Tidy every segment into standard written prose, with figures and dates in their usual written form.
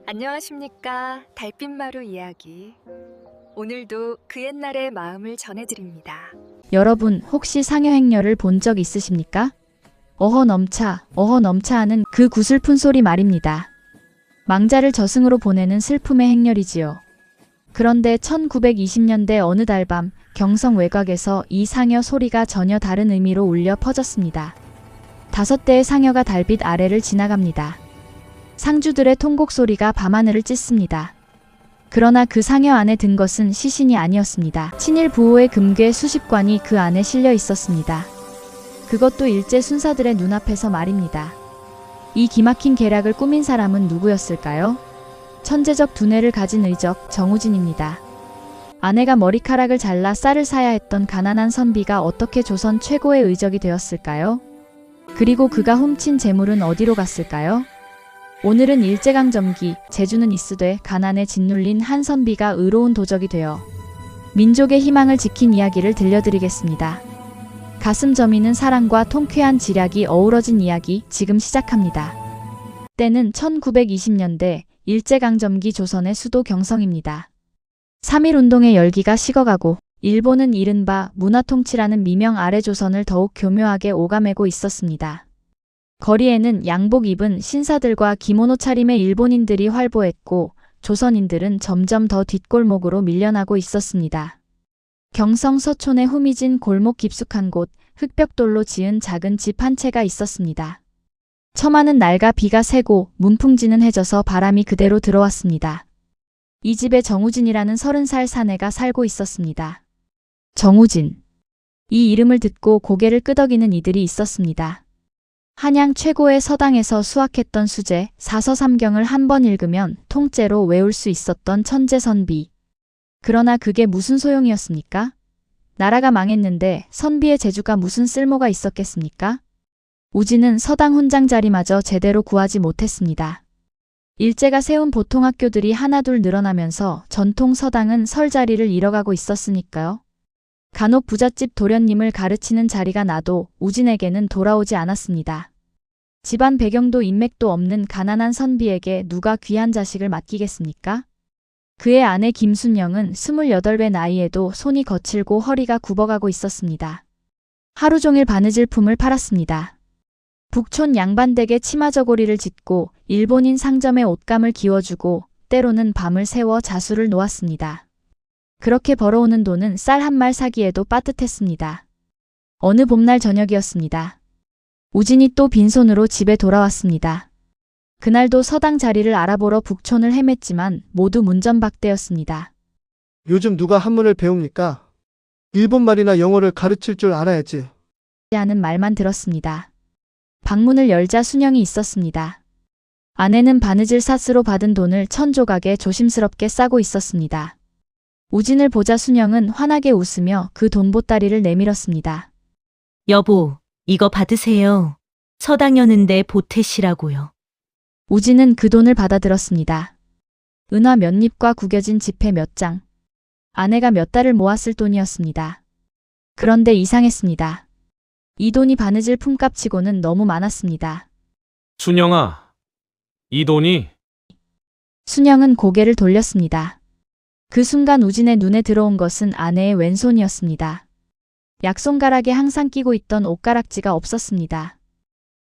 안녕하십니까. 달빛마루 이야기. 오늘도 그 옛날의 마음을 전해드립니다. 여러분 혹시 상여행녀를 본 적 있으십니까? 어허 넘차 하는 그 구슬픈 소리 말입니다. 망자를 저승으로 보내는 슬픔의 행렬이지요. 그런데 1920년대 어느 달밤 경성 외곽에서 이 상여 소리가 전혀 다른 의미로 울려 퍼졌습니다. 5대의 상여가 달빛 아래를 지나갑니다. 상주들의 통곡 소리가 밤하늘을 찢습니다. 그러나 그 상여 안에 든 것은 시신이 아니었습니다. 친일 부호의 금괴 수십 관이 그 안에 실려 있었습니다. 그것도 일제 순사들의 눈앞에서 말입니다. 이 기막힌 계략을 꾸민 사람은 누구였을까요? 천재적 두뇌를 가진 의적 정우진입니다. 아내가 머리카락을 잘라 쌀을 사야 했던 가난한 선비가 어떻게 조선 최고의 의적이 되었을까요? 그리고 그가 훔친 재물은 어디로 갔을까요? 오늘은 일제강점기, 제주는 이스되 가난에 짓눌린 한 선비가 의로운 도적이 되어 민족의 희망을 지킨 이야기를 들려드리겠습니다. 가슴 저미는 사랑과 통쾌한 지략이 어우러진 이야기 지금 시작합니다. 때는 1920년대 일제강점기 조선의 수도 경성입니다. 3.1운동의 열기가 식어가고 일본은 이른바 문화통치라는 미명 아래 조선을 더욱 교묘하게 오가매고 있었습니다. 거리에는 양복 입은 신사들과 기모노 차림의 일본인들이 활보했고 조선인들은 점점 더 뒷골목으로 밀려나고 있었습니다. 경성 서촌의 후미진 골목 깊숙한 곳 흙벽돌로 지은 작은 집 한 채가 있었습니다. 처마는 낡아 비가 새고 문풍지는 해져서 바람이 그대로 들어왔습니다. 이 집에 정우진이라는 30살 사내가 살고 있었습니다. 정우진. 이 이름을 듣고 고개를 끄덕이는 이들이 있었습니다. 한양 최고의 서당에서 수학했던 수제, 사서삼경을 한 번 읽으면 통째로 외울 수 있었던 천재 선비. 그러나 그게 무슨 소용이었습니까? 나라가 망했는데 선비의 재주가 무슨 쓸모가 있었겠습니까? 우진은 서당 훈장 자리마저 제대로 구하지 못했습니다. 일제가 세운 보통학교들이 하나둘 늘어나면서 전통 서당은 설 자리를 잃어가고 있었으니까요. 간혹 부잣집 도련님을 가르치는 자리가 나도 우진에게는 돌아오지 않았습니다. 집안 배경도 인맥도 없는 가난한 선비에게 누가 귀한 자식을 맡기겠습니까? 그의 아내 김순영은 28배 나이에도 손이 거칠고 허리가 굽어가고 있었습니다. 하루 종일 바느질품을 팔았습니다. 북촌 양반댁에 치마저고리를 짓고 일본인 상점에 옷감을 기워주고 때로는 밤을 새워 자수를 놓았습니다. 그렇게 벌어오는 돈은 쌀 한 말 사기에도 빠듯했습니다. 어느 봄날 저녁이었습니다. 우진이 또 빈손으로 집에 돌아왔습니다. 그날도 서당 자리를 알아보러 북촌을 헤맸지만 모두 문전박대였습니다. 요즘 누가 한문을 배웁니까? 일본말이나 영어를 가르칠 줄 알아야지. 하는 말만 들었습니다. 방문을 열자 순영이 있었습니다. 아내는 바느질 사스로 받은 돈을 천조각에 조심스럽게 싸고 있었습니다. 우진을 보자 순영은 환하게 웃으며 그 돈보따리를 내밀었습니다. 여보, 이거 받으세요. 서당 여는데 보태시라고요. 우진은 그 돈을 받아들었습니다. 은화 몇 잎과 구겨진 지폐 몇 장. 아내가 몇 달을 모았을 돈이었습니다. 그런데 이상했습니다. 이 돈이 바느질 품값치고는 너무 많았습니다. 순영아, 이 돈이 순영은 고개를 돌렸습니다. 그 순간 우진의 눈에 들어온 것은 아내의 왼손이었습니다. 약손가락에 항상 끼고 있던 옷가락지가 없었습니다.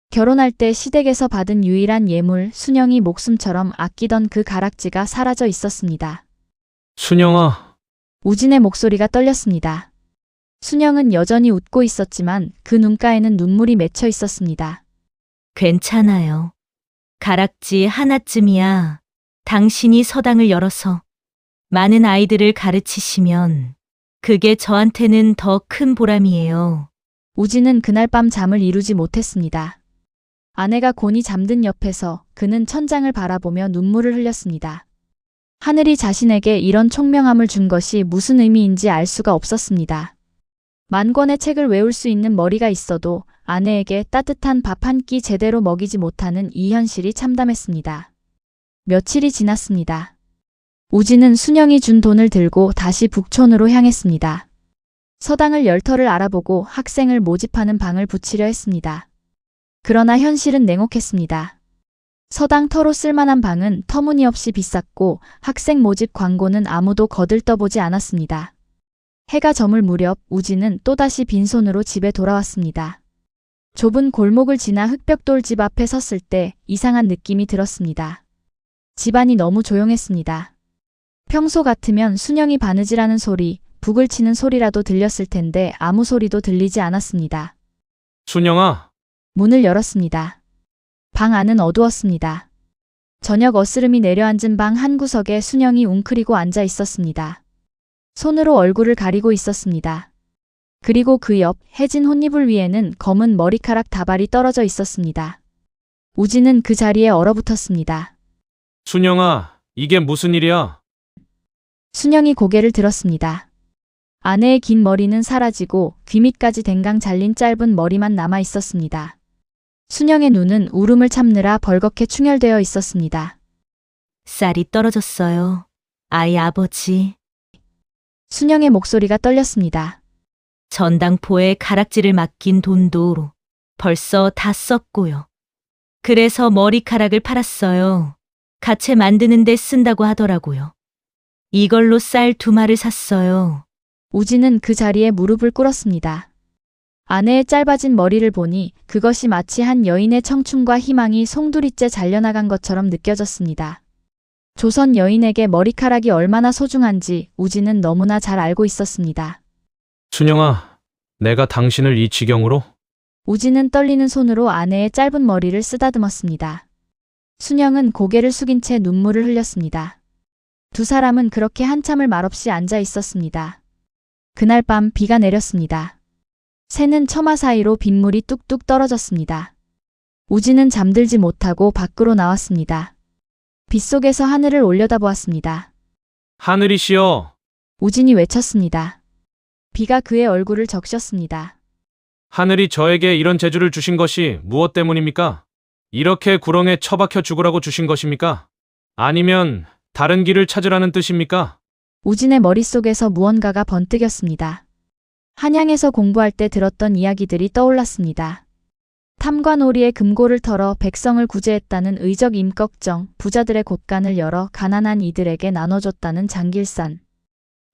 결혼할 때 시댁에서 받은 유일한 예물 순영이 목숨처럼 아끼던 그 가락지가 사라져 있었습니다. 순영아, 우진의 목소리가 떨렸습니다. 순영은 여전히 웃고 있었지만 그 눈가에는 눈물이 맺혀 있었습니다. 괜찮아요. 가락지 하나쯤이야. 당신이 서당을 열어서 많은 아이들을 가르치시면 그게 저한테는 더 큰 보람이에요. 우진은 그날 밤 잠을 이루지 못했습니다. 아내가 곤히 잠든 옆에서 그는 천장을 바라보며 눈물을 흘렸습니다. 하늘이 자신에게 이런 총명함을 준 것이 무슨 의미인지 알 수가 없었습니다. 만 권의 책을 외울 수 있는 머리가 있어도 아내에게 따뜻한 밥 한 끼 제대로 먹이지 못하는 이 현실이 참담했습니다. 며칠이 지났습니다. 우진은 순영이 준 돈을 들고 다시 북촌으로 향했습니다. 서당을 열 터를 알아보고 학생을 모집하는 방을 붙이려 했습니다. 그러나 현실은 냉혹했습니다. 서당터로 쓸만한 방은 터무니없이 비쌌고 학생 모집 광고는 아무도 거들떠보지 않았습니다. 해가 저물 무렵 우진은 또다시 빈손으로 집에 돌아왔습니다. 좁은 골목을 지나 흑벽돌 집 앞에 섰을 때 이상한 느낌이 들었습니다. 집안이 너무 조용했습니다. 평소 같으면 순영이 바느질하는 소리, 북을 치는 소리라도 들렸을 텐데 아무 소리도 들리지 않았습니다. 순영아, 문을 열었습니다. 방 안은 어두웠습니다. 저녁 어스름이 내려앉은 방 한 구석에 순영이 웅크리고 앉아 있었습니다. 손으로 얼굴을 가리고 있었습니다. 그리고 그 옆 해진 혼이불 위에는 검은 머리카락 다발이 떨어져 있었습니다. 우진은 그 자리에 얼어붙었습니다. 순영아, 이게 무슨 일이야? 순영이 고개를 들었습니다. 아내의 긴 머리는 사라지고 귀 밑까지 댕강 잘린 짧은 머리만 남아 있었습니다. 순영의 눈은 울음을 참느라 벌겋게 충혈되어 있었습니다. 쌀이 떨어졌어요. 아이 아버지. 순영의 목소리가 떨렸습니다. 전당포에 가락지를 맡긴 돈도 벌써 다 썼고요. 그래서 머리카락을 팔았어요. 가채 만드는 데 쓴다고 하더라고요. 이걸로 쌀 2마를 샀어요. 우진은 그 자리에 무릎을 꿇었습니다. 아내의 짧아진 머리를 보니 그것이 마치 한 여인의 청춘과 희망이 송두리째 잘려나간 것처럼 느껴졌습니다. 조선 여인에게 머리카락이 얼마나 소중한지 우진은 너무나 잘 알고 있었습니다. 순영아, 내가 당신을 이 지경으로? 우진은 떨리는 손으로 아내의 짧은 머리를 쓰다듬었습니다. 순영은 고개를 숙인 채 눈물을 흘렸습니다. 두 사람은 그렇게 한참을 말없이 앉아 있었습니다. 그날 밤 비가 내렸습니다. 새는 처마 사이로 빗물이 뚝뚝 떨어졌습니다. 우진은 잠들지 못하고 밖으로 나왔습니다. 빗속에서 하늘을 올려다보았습니다. 하늘이시여, 우진이 외쳤습니다. 비가 그의 얼굴을 적셨습니다. 하늘이 저에게 이런 재주를 주신 것이 무엇 때문입니까? 이렇게 구렁에 처박혀 죽으라고 주신 것입니까? 아니면 다른 길을 찾으라는 뜻입니까? 우진의 머릿속에서 무언가가 번뜩였습니다. 한양에서 공부할 때 들었던 이야기들이 떠올랐습니다. 탐관오리의 금고를 털어 백성을 구제했다는 의적 임꺽정, 부자들의 곳간을 열어 가난한 이들에게 나눠줬다는 장길산.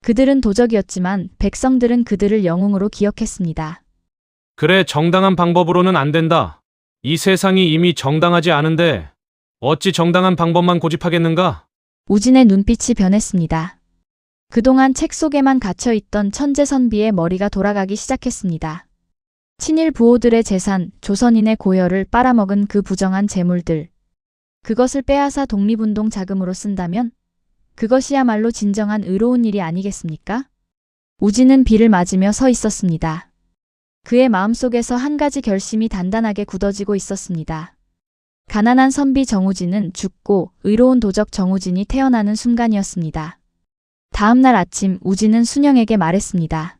그들은 도적이었지만 백성들은 그들을 영웅으로 기억했습니다. 그래, 정당한 방법으로는 안 된다. 이 세상이 이미 정당하지 않은데 어찌 정당한 방법만 고집하겠는가? 우진의 눈빛이 변했습니다. 그동안 책 속에만 갇혀있던 천재선비의 머리가 돌아가기 시작했습니다. 친일 부호들의 재산, 조선인의 고열을 빨아먹은 그 부정한 재물들. 그것을 빼앗아 독립운동 자금으로 쓴다면 그것이야말로 진정한 의로운 일이 아니겠습니까? 우진은 비를 맞으며 서 있었습니다. 그의 마음속에서 한 가지 결심이 단단하게 굳어지고 있었습니다. 가난한 선비 정우진은 죽고 의로운 도적 정우진이 태어나는 순간이었습니다. 다음 날 아침 우진은 순영에게 말했습니다.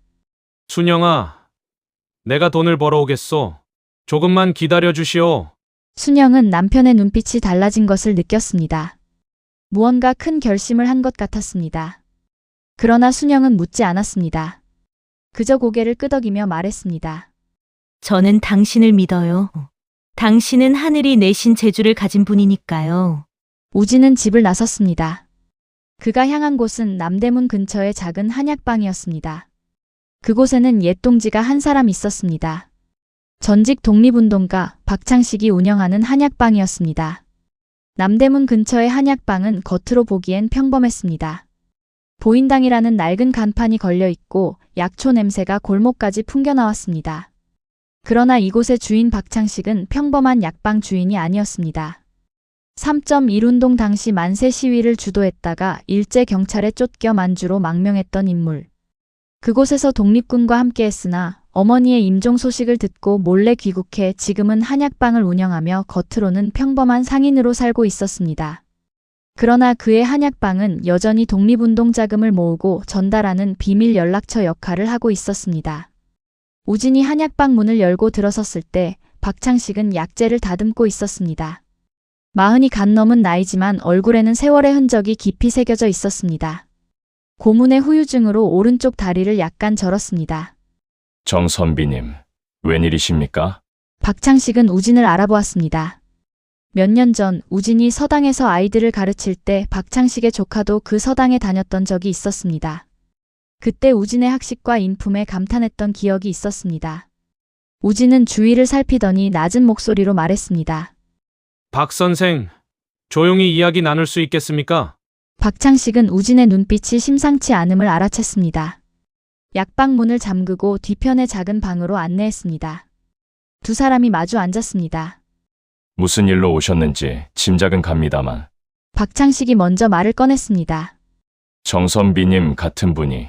순영아, 내가 돈을 벌어오겠소. 조금만 기다려 주시오. 순영은 남편의 눈빛이 달라진 것을 느꼈습니다. 무언가 큰 결심을 한 것 같았습니다. 그러나 순영은 묻지 않았습니다. 그저 고개를 끄덕이며 말했습니다. 저는 당신을 믿어요. 당신은 하늘이 내신 재주를 가진 분이니까요. 우진은 집을 나섰습니다. 그가 향한 곳은 남대문 근처의 작은 한약방이었습니다. 그곳에는 옛 동지가 한 사람 있었습니다. 전직 독립운동가 박창식이 운영하는 한약방이었습니다. 남대문 근처의 한약방은 겉으로 보기엔 평범했습니다. 보인당이라는 낡은 간판이 걸려있고 약초 냄새가 골목까지 풍겨나왔습니다. 그러나 이곳의 주인 박창식은 평범한 약방 주인이 아니었습니다. 3.1운동 당시 만세 시위를 주도했다가 일제 경찰에 쫓겨 만주로 망명했던 인물. 그곳에서 독립군과 함께했으나 어머니의 임종 소식을 듣고 몰래 귀국해 지금은 한약방을 운영하며 겉으로는 평범한 상인으로 살고 있었습니다. 그러나 그의 한약방은 여전히 독립운동 자금을 모으고 전달하는 비밀 연락처 역할을 하고 있었습니다. 우진이 한약방 문을 열고 들어섰을 때 박창식은 약재를 다듬고 있었습니다. 40이 간 넘은 나이지만 얼굴에는 세월의 흔적이 깊이 새겨져 있었습니다. 고문의 후유증으로 오른쪽 다리를 약간 절었습니다. 정 선비님, 웬일이십니까? 박창식은 우진을 알아보았습니다. 몇 년 전 우진이 서당에서 아이들을 가르칠 때 박창식의 조카도 그 서당에 다녔던 적이 있었습니다. 그때 우진의 학식과 인품에 감탄했던 기억이 있었습니다. 우진은 주위를 살피더니 낮은 목소리로 말했습니다. 박 선생, 조용히 이야기 나눌 수 있겠습니까? 박창식은 우진의 눈빛이 심상치 않음을 알아챘습니다. 약방 문을 잠그고 뒤편의 작은 방으로 안내했습니다. 두 사람이 마주 앉았습니다. 무슨 일로 오셨는지 짐작은 갑니다만 박창식이 먼저 말을 꺼냈습니다. 정선비님 같은 분이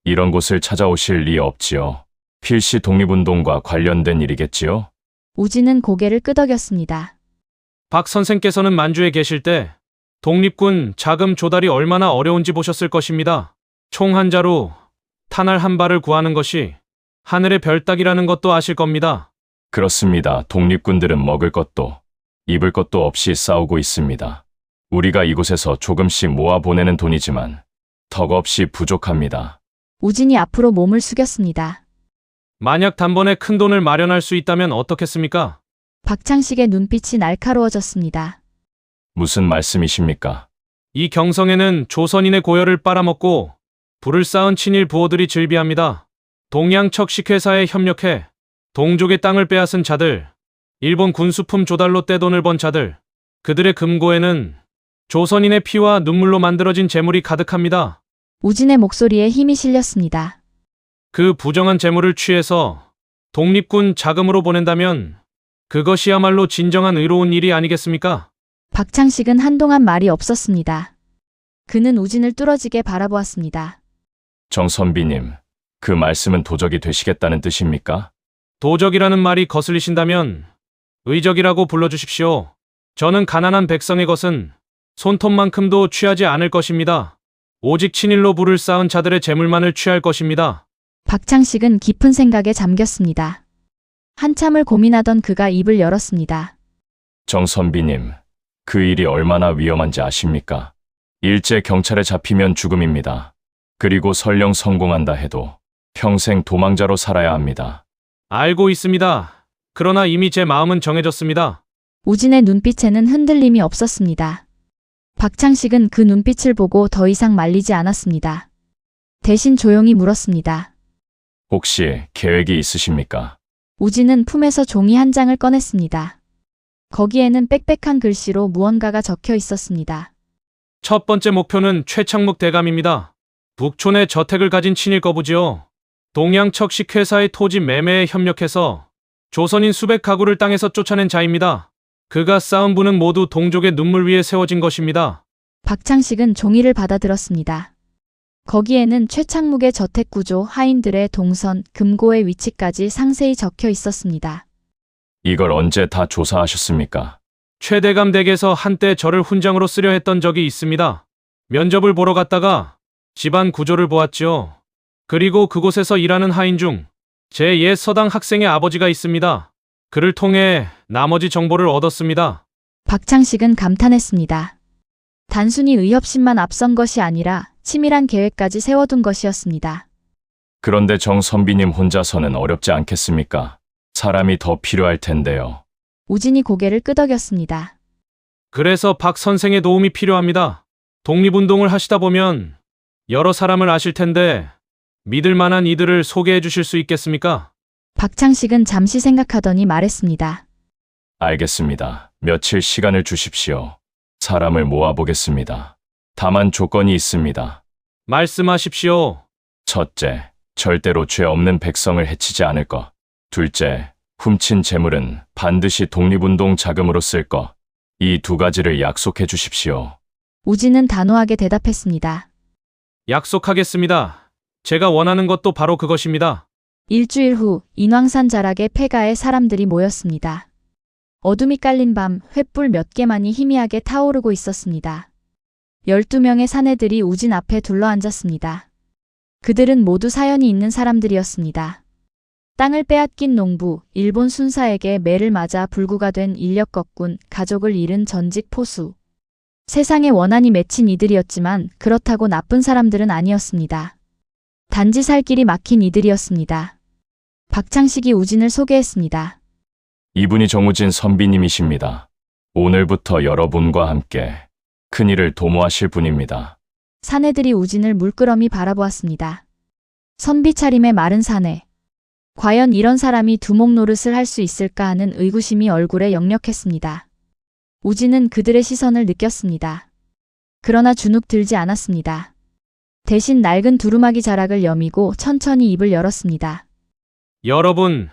이런 곳을 찾아오실 리 없지요. 필시 독립운동과 관련된 일이겠지요? 우진은 고개를 끄덕였습니다. 박 선생께서는 만주에 계실 때 독립군 자금 조달이 얼마나 어려운지 보셨을 것입니다. 총 한 자루 탄알 한 발을 구하는 것이 하늘의 별 따기라는 것도 아실 겁니다. 그렇습니다. 독립군들은 먹을 것도 입을 것도 없이 싸우고 있습니다. 우리가 이곳에서 조금씩 모아 보내는 돈이지만 턱없이 부족합니다. 우진이 앞으로 몸을 숙였습니다. 만약 단번에 큰 돈을 마련할 수 있다면 어떻겠습니까? 박창식의 눈빛이 날카로워졌습니다. 무슨 말씀이십니까? 이 경성에는 조선인의 고열을 빨아먹고 불을 쌓은 친일 부호들이 즐비합니다. 동양척식회사에 협력해 동족의 땅을 빼앗은 자들, 일본 군수품 조달로 떼돈을 번 자들, 그들의 금고에는 조선인의 피와 눈물로 만들어진 재물이 가득합니다. 우진의 목소리에 힘이 실렸습니다. 그 부정한 재물을 취해서 독립군 자금으로 보낸다면 그것이야말로 진정한 의로운 일이 아니겠습니까? 박창식은 한동안 말이 없었습니다. 그는 우진을 뚫어지게 바라보았습니다. 정선비님, 그 말씀은 도적이 되시겠다는 뜻입니까? 도적이라는 말이 거슬리신다면 의적이라고 불러주십시오. 저는 가난한 백성의 것은 손톱만큼도 취하지 않을 것입니다. 오직 친일로 불을 쌓은 자들의 재물만을 취할 것입니다. 박창식은 깊은 생각에 잠겼습니다. 한참을 고민하던 그가 입을 열었습니다. 정선비님, 그 일이 얼마나 위험한지 아십니까? 일제 경찰에 잡히면 죽음입니다. 그리고 설령 성공한다 해도 평생 도망자로 살아야 합니다. 알고 있습니다. 그러나 이미 제 마음은 정해졌습니다. 우진의 눈빛에는 흔들림이 없었습니다. 박창식은 그 눈빛을 보고 더 이상 말리지 않았습니다. 대신 조용히 물었습니다. 혹시 계획이 있으십니까? 우진은 품에서 종이 한 장을 꺼냈습니다. 거기에는 빽빽한 글씨로 무언가가 적혀 있었습니다. 첫 번째 목표는 최창묵 대감입니다. 북촌에 저택을 가진 친일 거부지요. 동양척식회사의 토지 매매에 협력해서 조선인 수백 가구를 땅에서 쫓아낸 자입니다. 그가 쌓은 부는 모두 동족의 눈물 위에 세워진 것입니다. 박창식은 종이를 받아들었습니다. 거기에는 최창묵의 저택 구조, 하인들의 동선, 금고의 위치까지 상세히 적혀 있었습니다. 이걸 언제 다 조사하셨습니까? 최대감 댁에서 한때 저를 훈장으로 쓰려 했던 적이 있습니다. 면접을 보러 갔다가 집안 구조를 보았지요. 그리고 그곳에서 일하는 하인 중 제 옛 서당 학생의 아버지가 있습니다. 그를 통해 나머지 정보를 얻었습니다. 박창식은 감탄했습니다. 단순히 의협심만 앞선 것이 아니라 치밀한 계획까지 세워둔 것이었습니다. 그런데 정선비님 혼자서는 어렵지 않겠습니까? 사람이 더 필요할 텐데요. 우진이 고개를 끄덕였습니다. 그래서 박 선생의 도움이 필요합니다. 독립운동을 하시다 보면 여러 사람을 아실 텐데 믿을 만한 이들을 소개해 주실 수 있겠습니까? 박창식은 잠시 생각하더니 말했습니다. 알겠습니다. 며칠 시간을 주십시오. 사람을 모아보겠습니다. 다만 조건이 있습니다. 말씀하십시오. 첫째, 절대로 죄 없는 백성을 해치지 않을 것. 둘째, 훔친 재물은 반드시 독립운동 자금으로 쓸 것. 이 두 가지를 약속해 주십시오. 우진은 단호하게 대답했습니다. 약속하겠습니다. 제가 원하는 것도 바로 그것입니다. 일주일 후 인왕산 자락에 폐가에 사람들이 모였습니다. 어둠이 깔린 밤 횃불 몇 개만이 희미하게 타오르고 있었습니다. 12명의 사내들이 우진 앞에 둘러앉았습니다. 그들은 모두 사연이 있는 사람들이었습니다. 땅을 빼앗긴 농부, 일본 순사에게 매를 맞아 불구가 된 인력거꾼, 가족을 잃은 전직 포수. 세상에 원한이 맺힌 이들이었지만 그렇다고 나쁜 사람들은 아니었습니다. 단지 살 길이 막힌 이들이었습니다. 박창식이 우진을 소개했습니다. 이분이 정우진 선비님이십니다. 오늘부터 여러분과 함께 큰일을 도모하실 분입니다. 사내들이 우진을 물끄러미 바라보았습니다. 선비 차림의 마른 사내. 과연 이런 사람이 두목 노릇을 할 수 있을까 하는 의구심이 얼굴에 역력했습니다. 우진은 그들의 시선을 느꼈습니다. 그러나 주눅 들지 않았습니다. 대신 낡은 두루마기 자락을 여미고 천천히 입을 열었습니다. 여러분,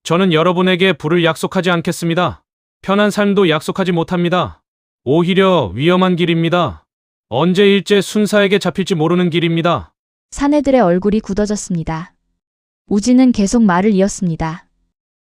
저는 여러분에게 부를 약속하지 않겠습니다. 편한 삶도 약속하지 못합니다. 오히려 위험한 길입니다. 언제 일제 순사에게 잡힐지 모르는 길입니다. 사내들의 얼굴이 굳어졌습니다. 우진은 계속 말을 이었습니다.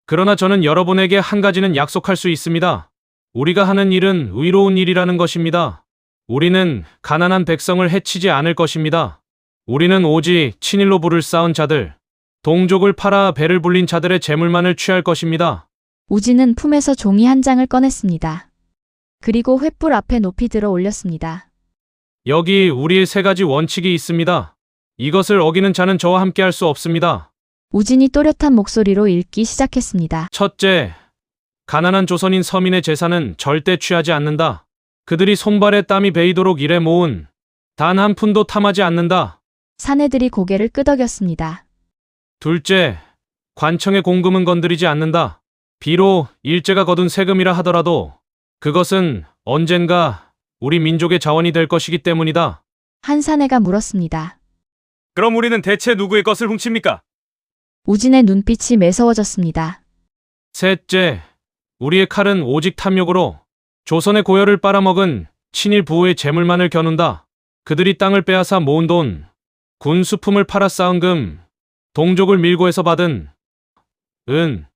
그러나 저는 여러분에게 한 가지는 약속할 수 있습니다. 우리가 하는 일은 의로운 일이라는 것입니다. 우리는 가난한 백성을 해치지 않을 것입니다. 우리는 오직 친일로 부를 쌓은 자들, 동족을 팔아 배를 불린 자들의 재물만을 취할 것입니다. 우진은 품에서 종이 한 장을 꺼냈습니다. 그리고 횃불 앞에 높이 들어 올렸습니다. 여기 우리의 세 가지 원칙이 있습니다. 이것을 어기는 자는 저와 함께 할 수 없습니다. 우진이 또렷한 목소리로 읽기 시작했습니다. 첫째, 가난한 조선인 서민의 재산은 절대 취하지 않는다. 그들이 손발에 땀이 베이도록 일해 모은 단 한 푼도 탐하지 않는다. 사내들이 고개를 끄덕였습니다. 둘째, 관청의 공금은 건드리지 않는다. 비록 일제가 거둔 세금이라 하더라도 그것은 언젠가 우리 민족의 자원이 될 것이기 때문이다. 한 사내가 물었습니다. 그럼 우리는 대체 누구의 것을 훔칩니까? 우진의 눈빛이 매서워졌습니다. 셋째, 우리의 칼은 오직 탐욕으로 조선의 고열을 빨아먹은 친일 부호의 재물만을 겨눈다. 그들이 땅을 빼앗아 모은 돈, 군수품을 팔아 쌓은 금, 동족을 밀고 해서 받은 은,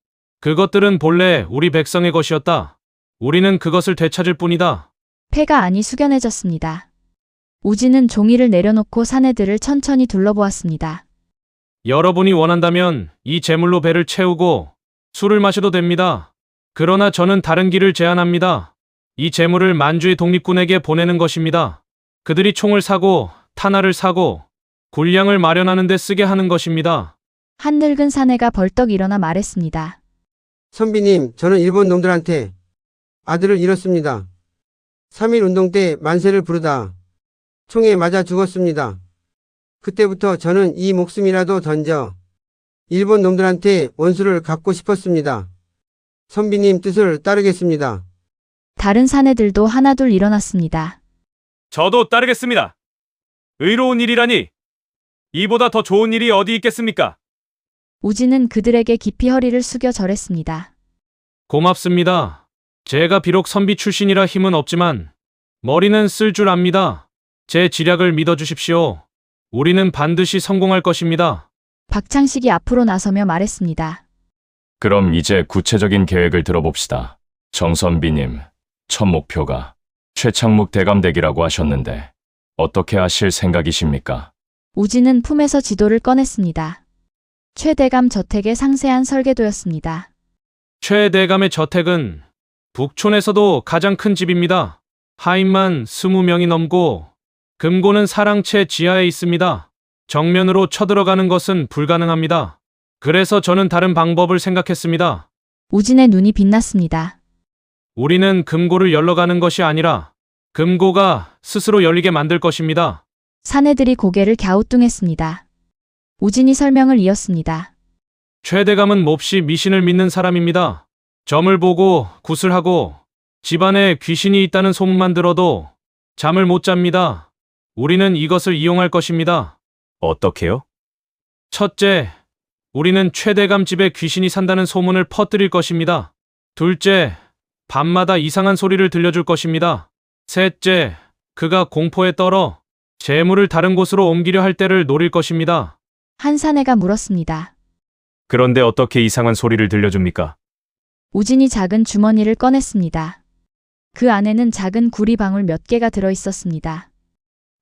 그것들은 본래 우리 백성의 것이었다. 우리는 그것을 되찾을 뿐이다. 폐가 안이 숙연해졌습니다. 우진은 종이를 내려놓고 사내들을 천천히 둘러보았습니다. 여러분이 원한다면 이 재물로 배를 채우고 술을 마셔도 됩니다. 그러나 저는 다른 길을 제안합니다. 이 재물을 만주의 독립군에게 보내는 것입니다. 그들이 총을 사고 탄화를 사고 군량을 마련하는 데 쓰게 하는 것입니다. 한 늙은 사내가 벌떡 일어나 말했습니다. 선비님, 저는 일본 놈들한테 아들을 잃었습니다. 3.1 운동 때 만세를 부르다 총에 맞아 죽었습니다. 그때부터 저는 이 목숨이라도 던져 일본 놈들한테 원수를 갚고 싶었습니다. 선비님 뜻을 따르겠습니다. 다른 사내들도 하나둘 일어났습니다. 저도 따르겠습니다. 의로운 일이라니 이보다 더 좋은 일이 어디 있겠습니까? 우진은 그들에게 깊이 허리를 숙여 절했습니다. 고맙습니다. 제가 비록 선비 출신이라 힘은 없지만 머리는 쓸 줄 압니다. 제 지략을 믿어주십시오. 우리는 반드시 성공할 것입니다. 박창식이 앞으로 나서며 말했습니다. 그럼 이제 구체적인 계획을 들어봅시다. 정선비님, 첫 목표가 최창묵 대감되기라고 하셨는데 어떻게 하실 생각이십니까? 우진은 품에서 지도를 꺼냈습니다. 최대감 저택의 상세한 설계도였습니다. 최 대감의 저택은 북촌에서도 가장 큰 집입니다. 하인만 20명이 넘고 금고는 사랑채 지하에 있습니다. 정면으로 쳐들어가는 것은 불가능합니다. 그래서 저는 다른 방법을 생각했습니다. 우진의 눈이 빛났습니다. 우리는 금고를 열러 가는 것이 아니라 금고가 스스로 열리게 만들 것입니다. 사내들이 고개를 갸우뚱했습니다. 우진이 설명을 이었습니다. 최 대감은 몹시 미신을 믿는 사람입니다. 점을 보고 구슬하고 집안에 귀신이 있다는 소문만 들어도 잠을 못 잡니다. 우리는 이것을 이용할 것입니다. 어떻게요? 첫째, 우리는 최 대감 집에 귀신이 산다는 소문을 퍼뜨릴 것입니다. 둘째, 밤마다 이상한 소리를 들려줄 것입니다. 셋째, 그가 공포에 떨어 재물을 다른 곳으로 옮기려 할 때를 노릴 것입니다. 한 사내가 물었습니다. 그런데 어떻게 이상한 소리를 들려줍니까? 우진이 작은 주머니를 꺼냈습니다. 그 안에는 작은 구리방울 몇 개가 들어 있었습니다.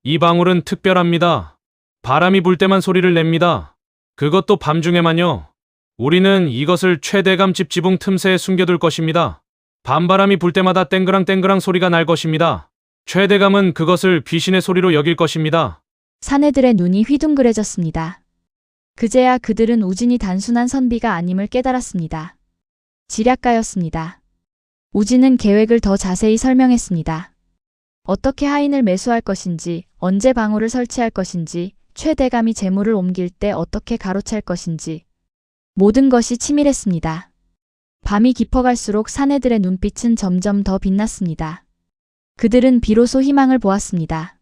이 방울은 특별합니다. 바람이 불 때만 소리를 냅니다. 그것도 밤중에만요. 우리는 이것을 최 대감 집 지붕 틈새에 숨겨둘 것입니다. 밤바람이 불 때마다 땡그랑 소리가 날 것입니다. 최 대감은 그것을 귀신의 소리로 여길 것입니다. 사내들의 눈이 휘둥그레졌습니다. 그제야 그들은 우진이 단순한 선비가 아님을 깨달았습니다. 지략가였습니다. 우진은 계획을 더 자세히 설명했습니다. 어떻게 하인을 매수할 것인지, 언제 방울을 설치할 것인지, 최 대감이 재물을 옮길 때 어떻게 가로챌 것인지. 모든 것이 치밀했습니다. 밤이 깊어갈수록 사내들의 눈빛은 점점 더 빛났습니다. 그들은 비로소 희망을 보았습니다.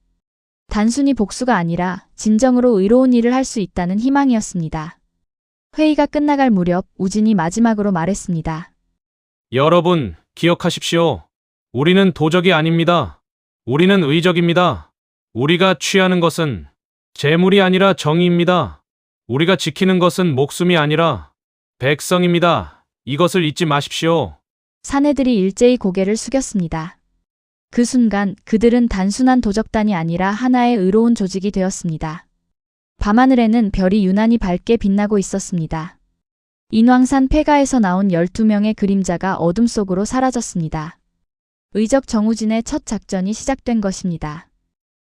단순히 복수가 아니라 진정으로 의로운 일을 할 수 있다는 희망이었습니다. 회의가 끝나갈 무렵 우진이 마지막으로 말했습니다. 여러분, 기억하십시오. 우리는 도적이 아닙니다. 우리는 의적입니다. 우리가 취하는 것은 재물이 아니라 정의입니다. 우리가 지키는 것은 목숨이 아니라 백성입니다. 이것을 잊지 마십시오. 사내들이 일제히 고개를 숙였습니다. 그 순간 그들은 단순한 도적단이 아니라 하나의 의로운 조직이 되었습니다. 밤하늘에는 별이 유난히 밝게 빛나고 있었습니다. 인왕산 폐가에서 나온 12명의 그림자가 어둠 속으로 사라졌습니다. 의적 정우진의 첫 작전이 시작된 것입니다.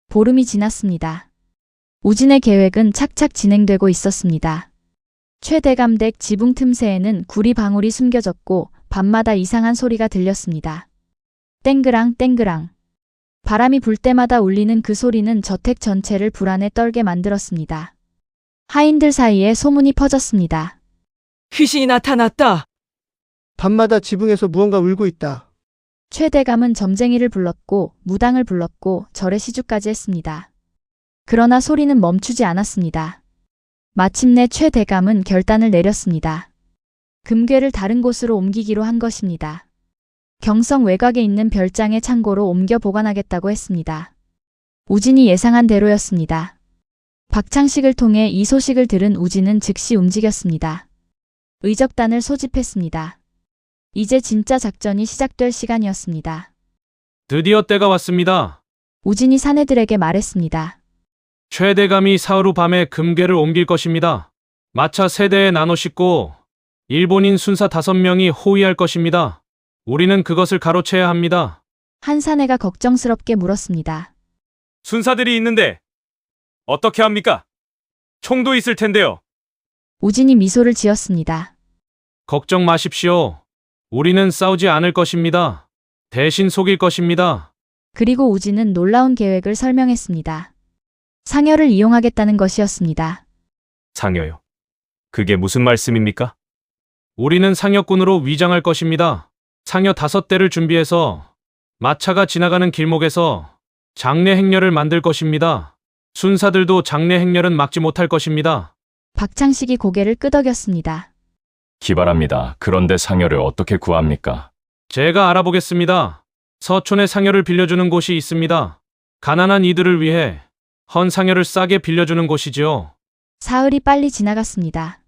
보름이 지났습니다. 우진의 계획은 착착 진행되고 있었습니다. 최대감댁 지붕 틈새에는 구리 방울이 숨겨졌고 밤마다 이상한 소리가 들렸습니다. 땡그랑 땡그랑. 바람이 불 때마다 울리는 그 소리는 저택 전체를 불안에 떨게 만들었습니다. 하인들 사이에 소문이 퍼졌습니다. 귀신이 나타났다. 밤마다 지붕에서 무언가 울고 있다. 최대감은 점쟁이를 불렀고 무당을 불렀고 절에 시주까지 했습니다. 그러나 소리는 멈추지 않았습니다. 마침내 최대감은 결단을 내렸습니다. 금괴를 다른 곳으로 옮기기로 한 것입니다. 경성 외곽에 있는 별장의 창고로 옮겨 보관하겠다고 했습니다. 우진이 예상한 대로였습니다. 박창식을 통해 이 소식을 들은 우진은 즉시 움직였습니다. 의적단을 소집했습니다. 이제 진짜 작전이 시작될 시간이었습니다. 드디어 때가 왔습니다. 우진이 사내들에게 말했습니다. 최대감이 사흘 후 밤에 금괴를 옮길 것입니다. 마차 3대에 나눠 싣고 일본인 순사 5명이 호위할 것입니다. 우리는 그것을 가로채야 합니다. 한 사내가 걱정스럽게 물었습니다. 순사들이 있는데 어떻게 합니까? 총도 있을 텐데요. 우진이 미소를 지었습니다. 걱정 마십시오. 우리는 싸우지 않을 것입니다. 대신 속일 것입니다. 그리고 우진은 놀라운 계획을 설명했습니다. 상여를 이용하겠다는 것이었습니다. 상여요. 그게 무슨 말씀입니까? 우리는 상여꾼으로 위장할 것입니다. 상여 5대를 준비해서 마차가 지나가는 길목에서 장례 행렬을 만들 것입니다. 순사들도 장례 행렬은 막지 못할 것입니다. 박창식이 고개를 끄덕였습니다. 기발합니다. 그런데 상여를 어떻게 구합니까? 제가 알아보겠습니다. 서촌에 상여를 빌려주는 곳이 있습니다. 가난한 이들을 위해 헌 상여를 싸게 빌려주는 곳이지요. 사흘이 빨리 지나갔습니다.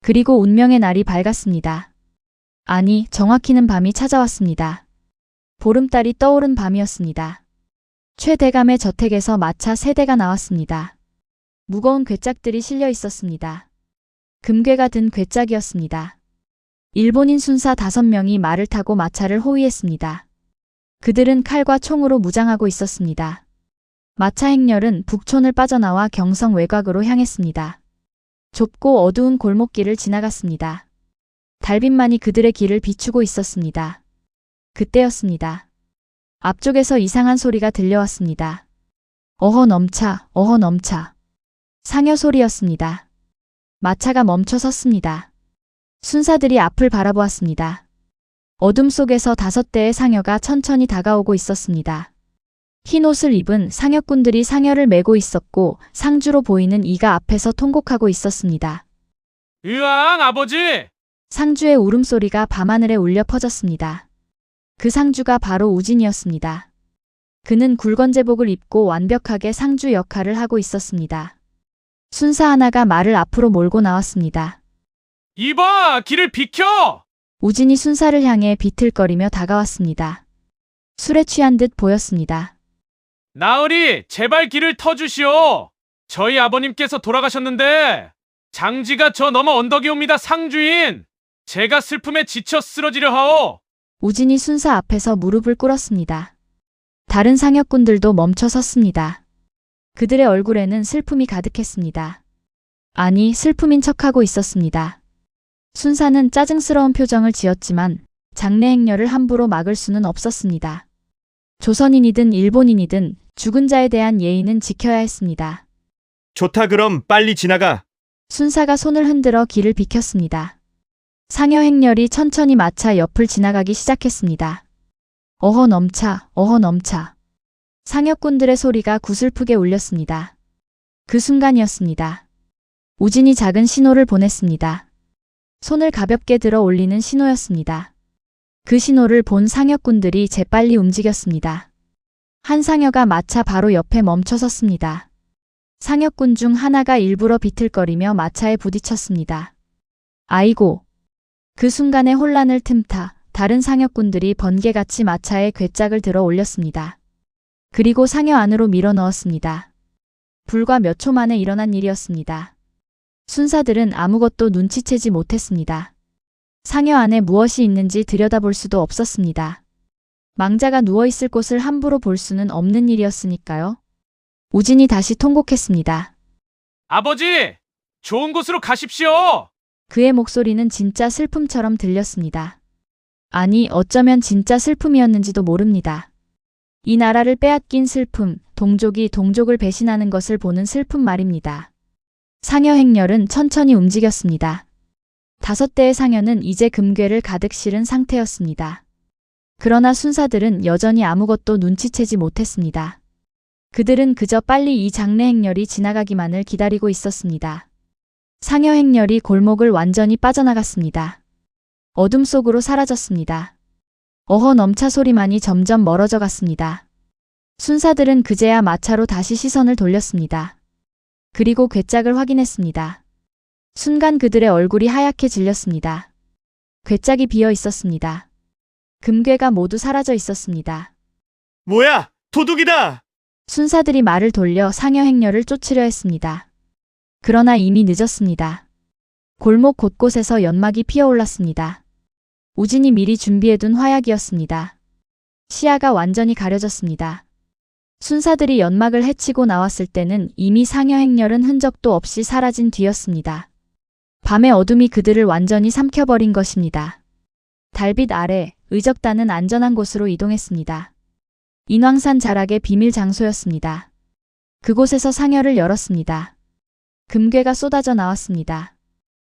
그리고 운명의 날이 밝았습니다. 아니, 정확히는 밤이 찾아왔습니다. 보름달이 떠오른 밤이었습니다. 최대감의 저택에서 마차 3대가 나왔습니다. 무거운 괴짝들이 실려 있었습니다. 금괴가 든 괴짝이었습니다. 일본인 순사 5명이 말을 타고 마차를 호위했습니다. 그들은 칼과 총으로 무장하고 있었습니다. 마차 행렬은 북촌을 빠져나와 경성 외곽으로 향했습니다. 좁고 어두운 골목길을 지나갔습니다. 달빛만이 그들의 길을 비추고 있었습니다. 그때였습니다. 앞쪽에서 이상한 소리가 들려왔습니다. 어허 넘차, 어허 넘차. 상여 소리였습니다. 마차가 멈춰 섰습니다. 순사들이 앞을 바라보았습니다. 어둠 속에서 5대의 상여가 천천히 다가오고 있었습니다. 흰 옷을 입은 상여꾼들이 상여를 메고 있었고 상주로 보이는 이가 앞에서 통곡하고 있었습니다. 으앙, 아버지! 상주의 울음소리가 밤하늘에 울려 퍼졌습니다. 그 상주가 바로 우진이었습니다. 그는 굵은 제복을 입고 완벽하게 상주 역할을 하고 있었습니다. 순사 하나가 말을 앞으로 몰고 나왔습니다. 이봐! 길을 비켜! 우진이 순사를 향해 비틀거리며 다가왔습니다. 술에 취한 듯 보였습니다. 나으리, 제발 길을 터주시오! 저희 아버님께서 돌아가셨는데 장지가 저 너머 언덕이 옵니다, 상주인! 제가 슬픔에 지쳐 쓰러지려 하오! 우진이 순사 앞에서 무릎을 꿇었습니다. 다른 상여꾼들도 멈춰 섰습니다. 그들의 얼굴에는 슬픔이 가득했습니다. 아니, 슬픔인 척하고 있었습니다. 순사는 짜증스러운 표정을 지었지만 장래 행렬을 함부로 막을 수는 없었습니다. 조선인이든 일본인이든 죽은 자에 대한 예의는 지켜야 했습니다. 좋다 그럼 빨리 지나가. 순사가 손을 흔들어 길을 비켰습니다. 상여 행렬이 천천히 마차 옆을 지나가기 시작했습니다. 어허 넘차, 어허 넘차. 상여꾼들의 소리가 구슬프게 울렸습니다. 그 순간이었습니다. 우진이 작은 신호를 보냈습니다. 손을 가볍게 들어 올리는 신호였습니다. 그 신호를 본 상여꾼들이 재빨리 움직였습니다. 한 상여가 마차 바로 옆에 멈춰 섰습니다. 상여꾼 중 하나가 일부러 비틀거리며 마차에 부딪혔습니다. 아이고! 그 순간에 혼란을 틈타 다른 상여꾼들이 번개같이 마차에 괴짝을 들어 올렸습니다. 그리고 상여 안으로 밀어 넣었습니다. 불과 몇 초 만에 일어난 일이었습니다. 순사들은 아무것도 눈치채지 못했습니다. 상여 안에 무엇이 있는지 들여다볼 수도 없었습니다. 망자가 누워있을 곳을 함부로 볼 수는 없는 일이었으니까요. 우진이 다시 통곡했습니다. 아버지! 좋은 곳으로 가십시오! 그의 목소리는 진짜 슬픔처럼 들렸습니다. 아니, 어쩌면 진짜 슬픔이었는지도 모릅니다. 이 나라를 빼앗긴 슬픔, 동족이 동족을 배신하는 것을 보는 슬픔 말입니다. 상여 행렬은 천천히 움직였습니다. 5대의 상여는 이제 금괴를 가득 실은 상태였습니다. 그러나 순사들은 여전히 아무것도 눈치채지 못했습니다. 그들은 그저 빨리 이 장례 행렬이 지나가기만을 기다리고 있었습니다. 상여 행렬이 골목을 완전히 빠져나갔습니다. 어둠 속으로 사라졌습니다. 어허 넘차 소리만이 점점 멀어져 갔습니다. 순사들은 그제야 마차로 다시 시선을 돌렸습니다. 그리고 괴짝을 확인했습니다. 순간 그들의 얼굴이 하얗게 질렸습니다. 괴짝이 비어 있었습니다. 금괴가 모두 사라져 있었습니다. 뭐야? 도둑이다! 순사들이 말을 돌려 상여 행렬을 쫓으려 했습니다. 그러나 이미 늦었습니다. 골목 곳곳에서 연막이 피어올랐습니다. 우진이 미리 준비해둔 화약이었습니다. 시야가 완전히 가려졌습니다. 순사들이 연막을 헤치고 나왔을 때는 이미 상여 행렬은 흔적도 없이 사라진 뒤였습니다. 밤의 어둠이 그들을 완전히 삼켜버린 것입니다. 달빛 아래 의적단은 안전한 곳으로 이동했습니다. 인왕산 자락의 비밀 장소였습니다. 그곳에서 상여를 열었습니다. 금괴가 쏟아져 나왔습니다.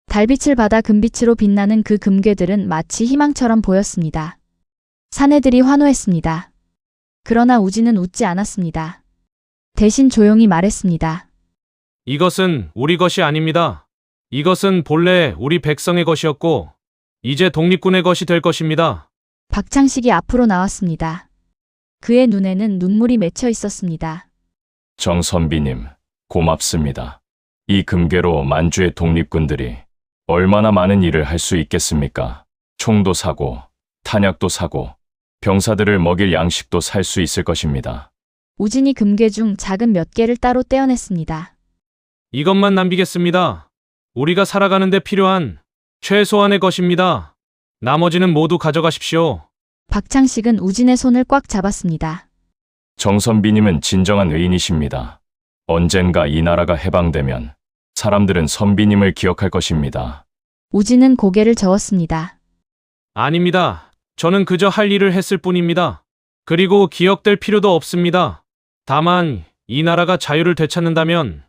달빛을 받아 금빛으로 빛나는 그 금괴들은 마치 희망처럼 보였습니다. 사내들이 환호했습니다. 그러나 우진은 웃지 않았습니다. 대신 조용히 말했습니다. 이것은 우리 것이 아닙니다. 이것은 본래 우리 백성의 것이었고 이제 독립군의 것이 될 것입니다. 박창식이 앞으로 나왔습니다. 그의 눈에는 눈물이 맺혀 있었습니다. 정선비님, 고맙습니다. 이 금괴로 만주의 독립군들이 얼마나 많은 일을 할 수 있겠습니까? 총도 사고, 탄약도 사고, 병사들을 먹일 양식도 살 수 있을 것입니다. 우진이 금괴 중 작은 몇 개를 따로 떼어냈습니다. 이것만 남기겠습니다. 우리가 살아가는 데 필요한 최소한의 것입니다. 나머지는 모두 가져가십시오. 박창식은 우진의 손을 꽉 잡았습니다. 정선비님은 진정한 의인이십니다. 언젠가 이 나라가 해방되면 사람들은 선비님을 기억할 것입니다. 우진은 고개를 저었습니다. 아닙니다. 저는 그저 할 일을 했을 뿐입니다. 그리고 기억될 필요도 없습니다. 다만 이 나라가 자유를 되찾는다면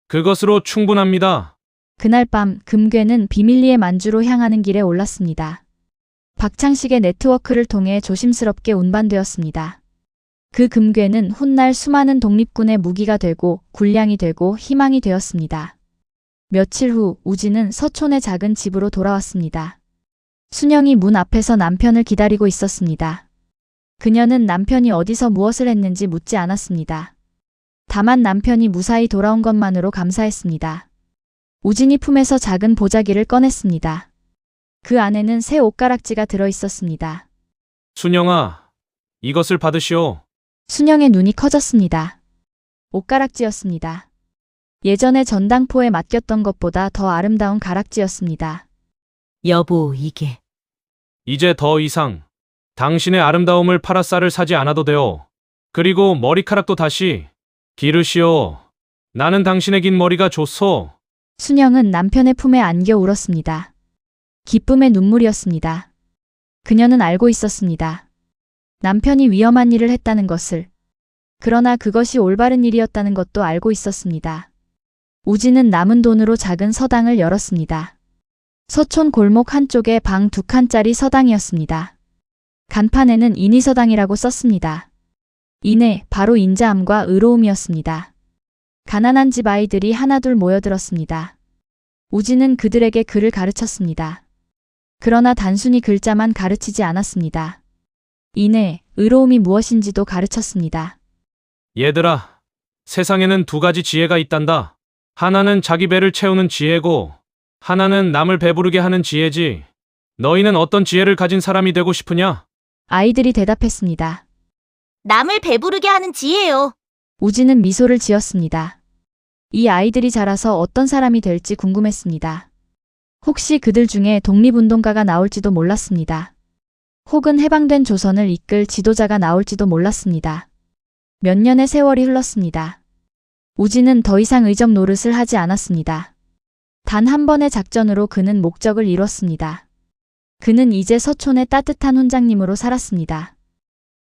그것으로 충분합니다. 그날 밤 금괴는 비밀리에 만주로 향하는 길에 올랐습니다. 박창식의 네트워크를 통해 조심스럽게 운반되었습니다. 그 금괴는 훗날 수많은 독립군의 무기가 되고 군량이 되고 희망이 되었습니다. 며칠 후 우진은 서촌의 작은 집으로 돌아왔습니다. 순영이 문 앞에서 남편을 기다리고 있었습니다. 그녀는 남편이 어디서 무엇을 했는지 묻지 않았습니다. 다만 남편이 무사히 돌아온 것만으로 감사했습니다. 우진이 품에서 작은 보자기를 꺼냈습니다. 그 안에는 새 옷가락지가 들어 있었습니다. 순영아, 이것을 받으시오. 순영의 눈이 커졌습니다. 옷가락지였습니다. 예전에 전당포에 맡겼던 것보다 더 아름다운 가락지였습니다. 여보, 이게. 이제 더 이상 당신의 아름다움을 팔아 쌀을 사지 않아도 돼요. 그리고 머리카락도 다시 기르시오. 나는 당신의 긴 머리가 좋소. 순영은 남편의 품에 안겨 울었습니다. 기쁨의 눈물이었습니다. 그녀는 알고 있었습니다. 남편이 위험한 일을 했다는 것을. 그러나 그것이 올바른 일이었다는 것도 알고 있었습니다. 우진은 남은 돈으로 작은 서당을 열었습니다. 서촌 골목 한쪽에 방 2칸짜리 서당이었습니다. 간판에는 인의서당이라고 썼습니다. 이내 바로 인자함과 의로움이었습니다. 가난한 집 아이들이 하나둘 모여들었습니다. 우진은 그들에게 글을 가르쳤습니다. 그러나 단순히 글자만 가르치지 않았습니다. 인내, 의로움이 무엇인지도 가르쳤습니다. 얘들아, 세상에는 2가지 지혜가 있단다. 하나는 자기 배를 채우는 지혜고, 하나는 남을 배부르게 하는 지혜지. 너희는 어떤 지혜를 가진 사람이 되고 싶으냐? 아이들이 대답했습니다. 남을 배부르게 하는 지혜요. 우진은 미소를 지었습니다. 이 아이들이 자라서 어떤 사람이 될지 궁금했습니다. 혹시 그들 중에 독립운동가가 나올지도 몰랐습니다. 혹은 해방된 조선을 이끌 지도자가 나올지도 몰랐습니다. 몇 년의 세월이 흘렀습니다. 우진은 더 이상 의적 노릇을 하지 않았습니다. 단 한 번의 작전으로 그는 목적을 이뤘습니다. 그는 이제 서촌의 따뜻한 훈장님으로 살았습니다.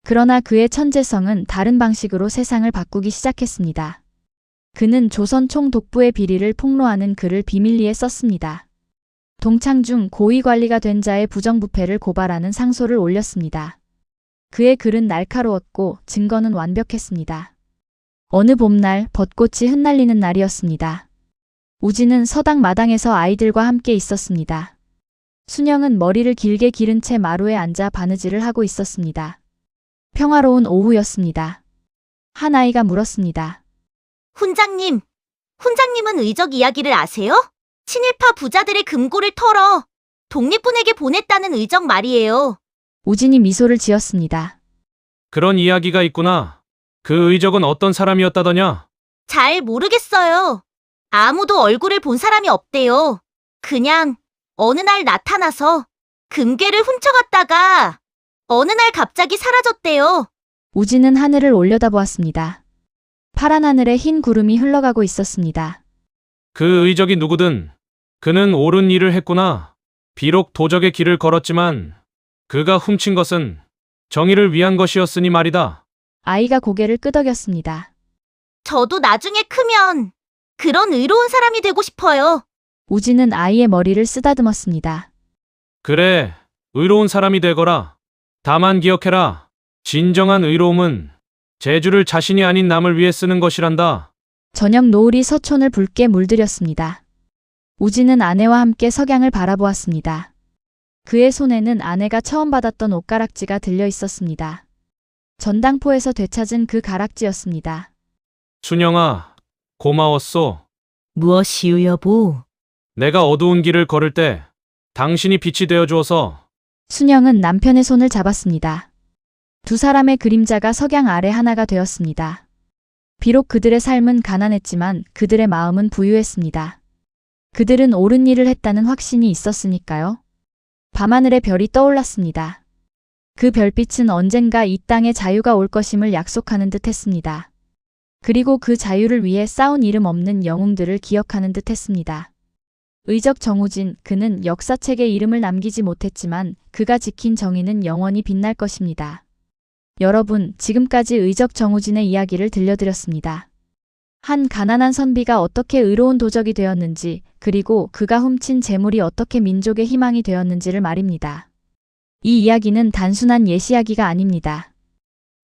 그러나 그의 천재성은 다른 방식으로 세상을 바꾸기 시작했습니다. 그는 조선 총독부의 비리를 폭로하는 글을 비밀리에 썼습니다. 동창중 고위관리가 된 자의 부정부패를 고발하는 상소를 올렸습니다. 그의 글은 날카로웠고 증거는 완벽했습니다. 어느 봄날 벚꽃이 흩날리는 날이었습니다. 우진은 서당 마당에서 아이들과 함께 있었습니다. 순영은 머리를 길게 기른 채 마루에 앉아 바느질을 하고 있었습니다. 평화로운 오후였습니다. 한 아이가 물었습니다. 훈장님은 의적 이야기를 아세요? 친일파 부자들의 금고를 털어 독립군에게 보냈다는 의적 말이에요. 우진이 미소를 지었습니다. 그런 이야기가 있구나. 그 의적은 어떤 사람이었다더냐? 잘 모르겠어요. 아무도 얼굴을 본 사람이 없대요. 그냥 어느 날 나타나서 금괴를 훔쳐갔다가 어느 날 갑자기 사라졌대요. 우진은 하늘을 올려다보았습니다. 파란 하늘에 흰 구름이 흘러가고 있었습니다. 그 의적이 누구든 그는 옳은 일을 했구나. 비록 도적의 길을 걸었지만 그가 훔친 것은 정의를 위한 것이었으니 말이다. 아이가 고개를 끄덕였습니다. 저도 나중에 크면 그런 의로운 사람이 되고 싶어요. 우진은 아이의 머리를 쓰다듬었습니다. 그래, 의로운 사람이 되거라. 다만 기억해라. 진정한 의로움은 재주를 자신이 아닌 남을 위해 쓰는 것이란다. 저녁 노을이 서촌을 붉게 물들였습니다. 우진은 아내와 함께 석양을 바라보았습니다. 그의 손에는 아내가 처음 받았던 옷가락지가 들려 있었습니다. 전당포에서 되찾은 그 가락지였습니다. 순영아, 고마웠소. 무엇이유 여보? 내가 어두운 길을 걸을 때 당신이 빛이 되어 주어서. 순영은 남편의 손을 잡았습니다. 두 사람의 그림자가 석양 아래 하나가 되었습니다. 비록 그들의 삶은 가난했지만 그들의 마음은 부유했습니다. 그들은 옳은 일을 했다는 확신이 있었으니까요. 밤하늘에 별이 떠올랐습니다. 그 별빛은 언젠가 이 땅에 자유가 올 것임을 약속하는 듯 했습니다. 그리고 그 자유를 위해 싸운 이름 없는 영웅들을 기억하는 듯 했습니다. 의적 정우진, 그는 역사책에 이름을 남기지 못했지만 그가 지킨 정의는 영원히 빛날 것입니다. 여러분, 지금까지 의적 정우진의 이야기를 들려드렸습니다. 한 가난한 선비가 어떻게 의로운 도적이 되었는지, 그리고 그가 훔친 재물이 어떻게 민족의 희망이 되었는지를 말입니다. 이 이야기는 단순한 예시이야기가 아닙니다.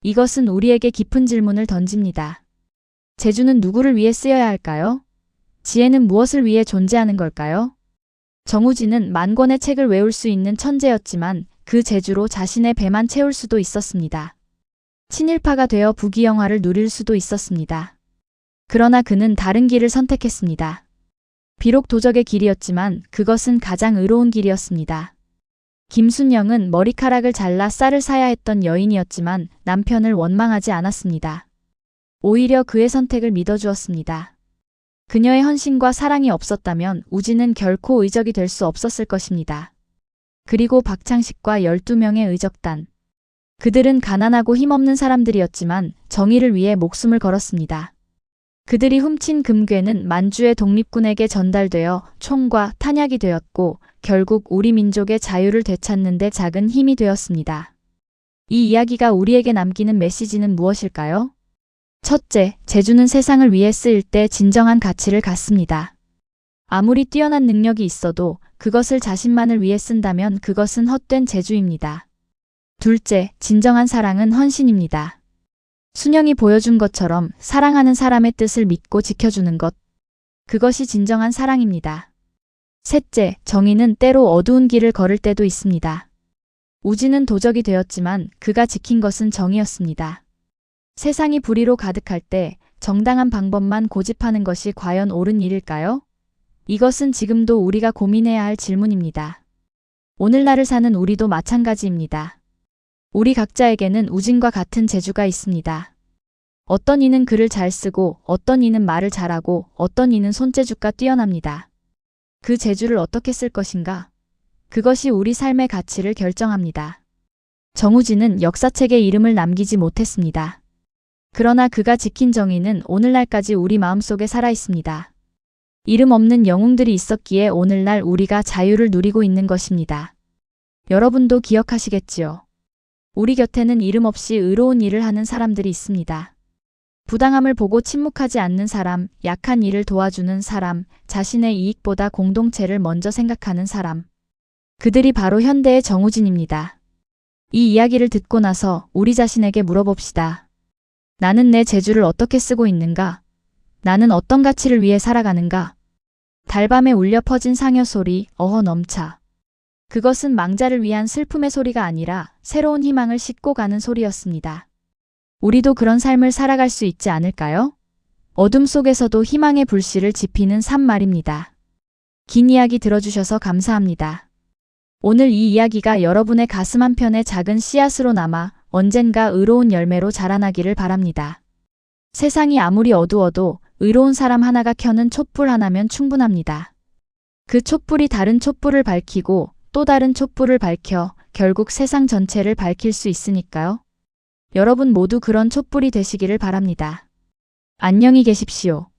이것은 우리에게 깊은 질문을 던집니다. 재주는 누구를 위해 쓰여야 할까요? 지혜는 무엇을 위해 존재하는 걸까요? 정우진은 만 권의 책을 외울 수 있는 천재였지만 그 재주로 자신의 배만 채울 수도 있었습니다. 친일파가 되어 부귀영화를 누릴 수도 있었습니다. 그러나 그는 다른 길을 선택했습니다. 비록 도적의 길이었지만 그것은 가장 의로운 길이었습니다. 김순영은 머리카락을 잘라 쌀을 사야 했던 여인이었지만 남편을 원망하지 않았습니다. 오히려 그의 선택을 믿어주었습니다. 그녀의 헌신과 사랑이 없었다면 우진은 결코 의적이 될 수 없었을 것입니다. 그리고 박창식과 12명의 의적단. 그들은 가난하고 힘없는 사람들이었지만 정의를 위해 목숨을 걸었습니다. 그들이 훔친 금괴는 만주의 독립군에게 전달되어 총과 탄약이 되었고 결국 우리 민족의 자유를 되찾는 데 작은 힘이 되었습니다. 이 이야기가 우리에게 남기는 메시지는 무엇일까요? 첫째, 제주는 세상을 위해 쓰일 때 진정한 가치를 갖습니다. 아무리 뛰어난 능력이 있어도 그것을 자신만을 위해 쓴다면 그것은 헛된 재주입니다. 둘째, 진정한 사랑은 헌신입니다. 순영이 보여준 것처럼 사랑하는 사람의 뜻을 믿고 지켜주는 것. 그것이 진정한 사랑입니다. 셋째, 정의는 때로 어두운 길을 걸을 때도 있습니다. 우진은 도적이 되었지만 그가 지킨 것은 정의였습니다. 세상이 불의로 가득할 때 정당한 방법만 고집하는 것이 과연 옳은 일일까요? 이것은 지금도 우리가 고민해야 할 질문입니다. 오늘날을 사는 우리도 마찬가지입니다. 우리 각자에게는 우진과 같은 재주가 있습니다. 어떤 이는 글을 잘 쓰고 어떤 이는 말을 잘하고 어떤 이는 손재주가 뛰어납니다. 그 재주를 어떻게 쓸 것인가? 그것이 우리 삶의 가치를 결정합니다. 정우진은 역사책에 이름을 남기지 못했습니다. 그러나 그가 지킨 정의는 오늘날까지 우리 마음속에 살아 있습니다. 이름 없는 영웅들이 있었기에 오늘날 우리가 자유를 누리고 있는 것입니다. 여러분도 기억하시겠지요? 우리 곁에는 이름 없이 의로운 일을 하는 사람들이 있습니다. 부당함을 보고 침묵하지 않는 사람, 약한 이를 도와주는 사람, 자신의 이익보다 공동체를 먼저 생각하는 사람. 그들이 바로 현대의 정우진입니다. 이 이야기를 듣고 나서 우리 자신에게 물어봅시다. 나는 내 재주를 어떻게 쓰고 있는가? 나는 어떤 가치를 위해 살아가는가? 달밤에 울려 퍼진 상여 소리, 어허 넘차. 그것은 망자를 위한 슬픔의 소리가 아니라 새로운 희망을 싣고 가는 소리였습니다. 우리도 그런 삶을 살아갈 수 있지 않을까요? 어둠 속에서도 희망의 불씨를 지피는 삶 말입니다. 긴 이야기 들어주셔서 감사합니다. 오늘 이 이야기가 여러분의 가슴 한편의 작은 씨앗으로 남아 언젠가 의로운 열매로 자라나기를 바랍니다. 세상이 아무리 어두워도 의로운 사람 하나가 켜는 촛불 하나면 충분합니다. 그 촛불이 다른 촛불을 밝히고 또 다른 촛불을 밝혀 결국 세상 전체를 밝힐 수 있으니까요. 여러분 모두 그런 촛불이 되시기를 바랍니다. 안녕히 계십시오.